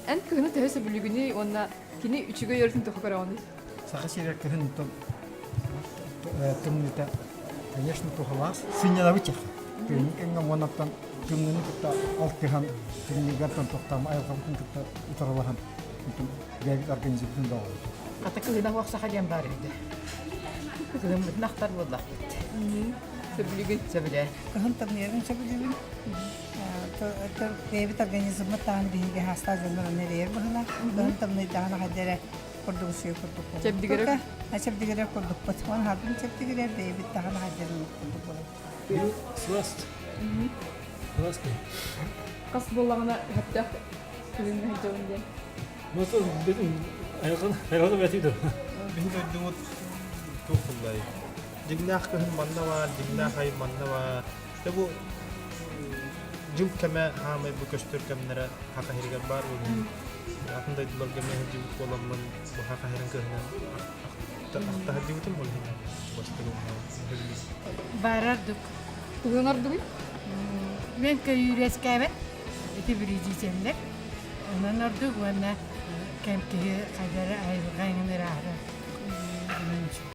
Эн кыны тэһэ бүлүгүнү онна кини үчүгө йөртүн тохокорооны. Сахасирер кыһын тумнита, конечно, тухалас. Синьяда вычах. Кынгам вонаттан тумнын кытта алкыхан, кынгартан тохтам айылгам кытта утаралахан. Бәгит организацияларын да. Ата кыһына уақса хадям бар иде. Кыһым нахтар буллах. Сөбүлүгүн. Сөбүле. Кыһын тымнерин сөбүлүгүн. Бэбит организмы таан биһиге хаста жөнөр нерер быһына. Кыһын тымны таана хаддере курдук сүй курдук. Чепдигерек. Чепдигерек курдук. Патман хадын чепдигерек бэбит таана хаддерин курдук болот. Сласт. Сласт. Кас боллагына хаттак кыны хайжауын ден. Мото битин айган бетиде. Бин дойдумут тухуллай. Дигнах кыһын маннава, дигнах ай маннава. Табу жил кеме хамай бу көстөр кемнере хака хирген бар ул. Атында дилер кеме жил боламын бу хака хирген кыһына. Та хаддиутум бол хин. Бастыру. Барардык. Тугыңардыгы? Мен көйрес кәбет. Ити бирижисендер. Онан ордук вана кемки кадары айылгайныр ары.